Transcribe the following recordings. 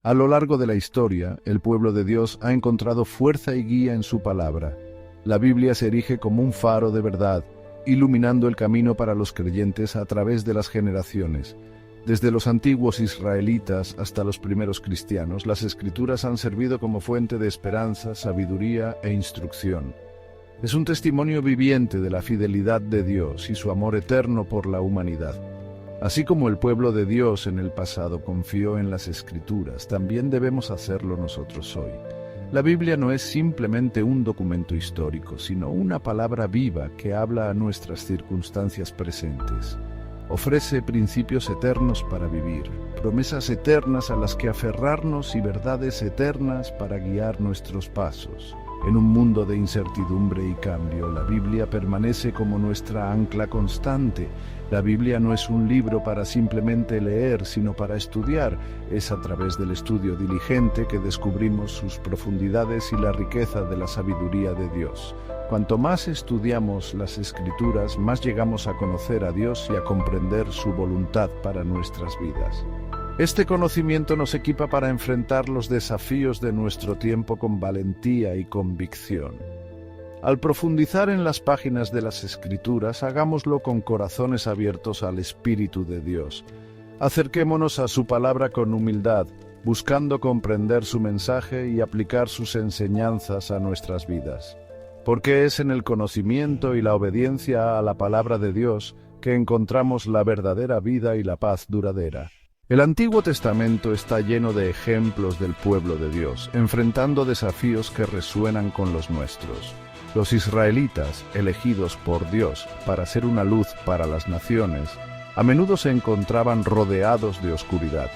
A lo largo de la historia, el pueblo de Dios ha encontrado fuerza y guía en su palabra. La Biblia se erige como un faro de verdad, iluminando el camino para los creyentes a través de las generaciones. Desde los antiguos israelitas hasta los primeros cristianos, las Escrituras han servido como fuente de esperanza, sabiduría e instrucción. Es un testimonio viviente de la fidelidad de Dios y su amor eterno por la humanidad. Así como el pueblo de Dios en el pasado confió en las Escrituras, también debemos hacerlo nosotros hoy. La Biblia no es simplemente un documento histórico, sino una palabra viva que habla a nuestras circunstancias presentes. Ofrece principios eternos para vivir, promesas eternas a las que aferrarnos y verdades eternas para guiar nuestros pasos. En un mundo de incertidumbre y cambio, la Biblia permanece como nuestra ancla constante. La Biblia no es un libro para simplemente leer, sino para estudiar. Es a través del estudio diligente que descubrimos sus profundidades y la riqueza de la sabiduría de Dios. Cuanto más estudiamos las Escrituras, más llegamos a conocer a Dios y a comprender su voluntad para nuestras vidas. Este conocimiento nos equipa para enfrentar los desafíos de nuestro tiempo con valentía y convicción. Al profundizar en las páginas de las Escrituras, hagámoslo con corazones abiertos al Espíritu de Dios. Acerquémonos a su palabra con humildad, buscando comprender su mensaje y aplicar sus enseñanzas a nuestras vidas. Porque es en el conocimiento y la obediencia a la palabra de Dios que encontramos la verdadera vida y la paz duradera. El Antiguo Testamento está lleno de ejemplos del pueblo de Dios, enfrentando desafíos que resuenan con los nuestros. Los israelitas, elegidos por Dios para ser una luz para las naciones, a menudo se encontraban rodeados de oscuridad.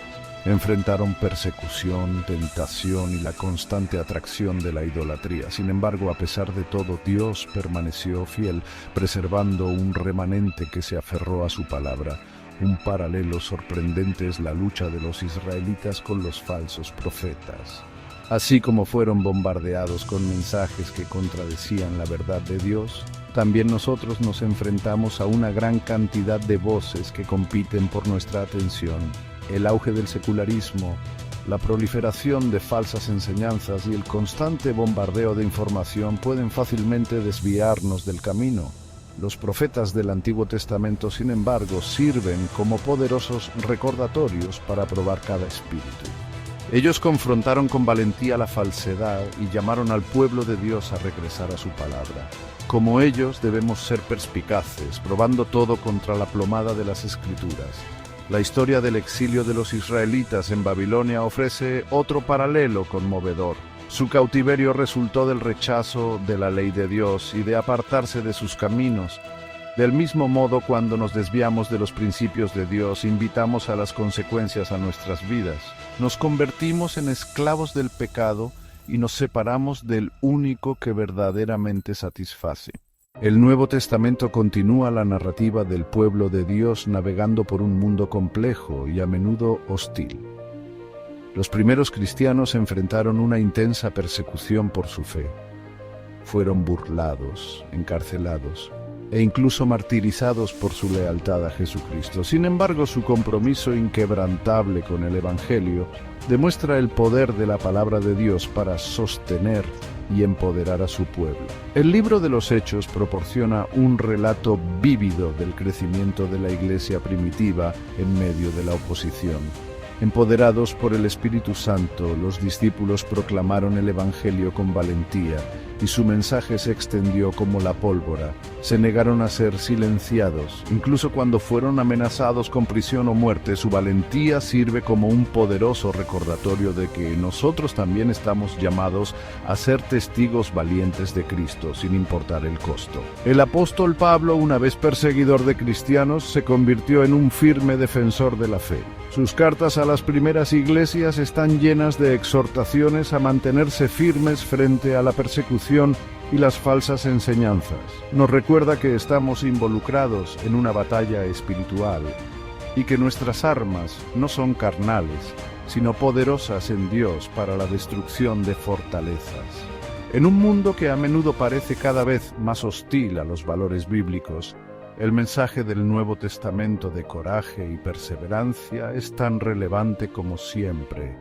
Enfrentaron persecución, tentación y la constante atracción de la idolatría. Sin embargo, a pesar de todo, Dios permaneció fiel, preservando un remanente que se aferró a su palabra. Un paralelo sorprendente es la lucha de los israelitas con los falsos profetas. Así como fueron bombardeados con mensajes que contradecían la verdad de Dios, también nosotros nos enfrentamos a una gran cantidad de voces que compiten por nuestra atención. El auge del secularismo, la proliferación de falsas enseñanzas y el constante bombardeo de información pueden fácilmente desviarnos del camino. Los profetas del Antiguo Testamento, sin embargo, sirven como poderosos recordatorios para probar cada espíritu. Ellos confrontaron con valentía la falsedad y llamaron al pueblo de Dios a regresar a su palabra. Como ellos, debemos ser perspicaces, probando todo contra la plomada de las Escrituras. La historia del exilio de los israelitas en Babilonia ofrece otro paralelo conmovedor. Su cautiverio resultó del rechazo de la ley de Dios y de apartarse de sus caminos. Del mismo modo, cuando nos desviamos de los principios de Dios, invitamos a las consecuencias a nuestras vidas. Nos convertimos en esclavos del pecado y nos separamos del único que verdaderamente satisface. El Nuevo Testamento continúa la narrativa del pueblo de Dios navegando por un mundo complejo y a menudo hostil. Los primeros cristianos enfrentaron una intensa persecución por su fe. Fueron burlados, encarcelados e incluso martirizados por su lealtad a Jesucristo. Sin embargo, su compromiso inquebrantable con el Evangelio demuestra el poder de la palabra de Dios para sostener y empoderar a su pueblo. El libro de los Hechos proporciona un relato vívido del crecimiento de la iglesia primitiva en medio de la oposición. Empoderados por el Espíritu Santo, los discípulos proclamaron el Evangelio con valentía y su mensaje se extendió como la pólvora. Se negaron a ser silenciados. Incluso cuando fueron amenazados con prisión o muerte, su valentía sirve como un poderoso recordatorio de que nosotros también estamos llamados a ser testigos valientes de Cristo, sin importar el costo. El apóstol Pablo, una vez perseguidor de cristianos, se convirtió en un firme defensor de la fe. Sus cartas a las primeras iglesias están llenas de exhortaciones a mantenerse firmes frente a la persecución y las falsas enseñanzas. Nos recuerda que estamos involucrados en una batalla espiritual y que nuestras armas no son carnales, sino poderosas en Dios para la destrucción de fortalezas. En un mundo que a menudo parece cada vez más hostil a los valores bíblicos, el mensaje del Nuevo Testamento de coraje y perseverancia es tan relevante como siempre.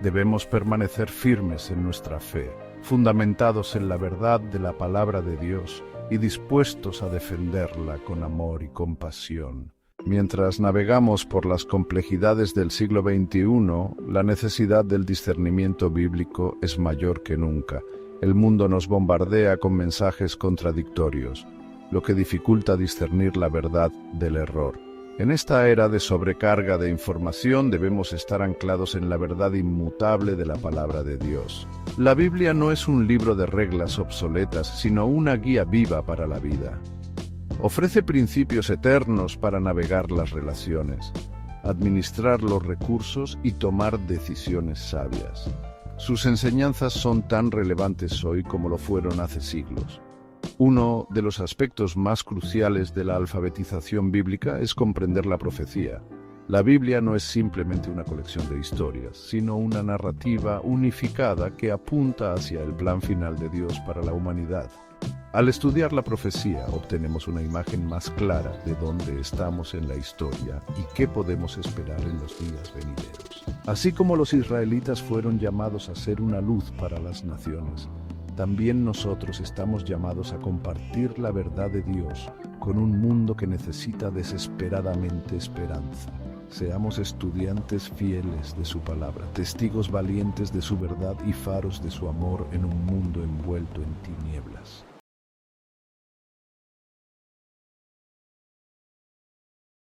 Debemos permanecer firmes en nuestra fe, fundamentados en la verdad de la palabra de Dios y dispuestos a defenderla con amor y compasión. Mientras navegamos por las complejidades del siglo XXI, la necesidad del discernimiento bíblico es mayor que nunca. El mundo nos bombardea con mensajes contradictorios, lo que dificulta discernir la verdad del error. En esta era de sobrecarga de información debemos estar anclados en la verdad inmutable de la palabra de Dios. La Biblia no es un libro de reglas obsoletas, sino una guía viva para la vida. Ofrece principios eternos para navegar las relaciones, administrar los recursos y tomar decisiones sabias. Sus enseñanzas son tan relevantes hoy como lo fueron hace siglos. Uno de los aspectos más cruciales de la alfabetización bíblica es comprender la profecía. La Biblia no es simplemente una colección de historias, sino una narrativa unificada que apunta hacia el plan final de Dios para la humanidad. Al estudiar la profecía, obtenemos una imagen más clara de dónde estamos en la historia y qué podemos esperar en los días venideros. Así como los israelitas fueron llamados a ser una luz para las naciones, también nosotros estamos llamados a compartir la verdad de Dios con un mundo que necesita desesperadamente esperanza. Seamos estudiantes fieles de su palabra, testigos valientes de su verdad y faros de su amor en un mundo envuelto en tinieblas.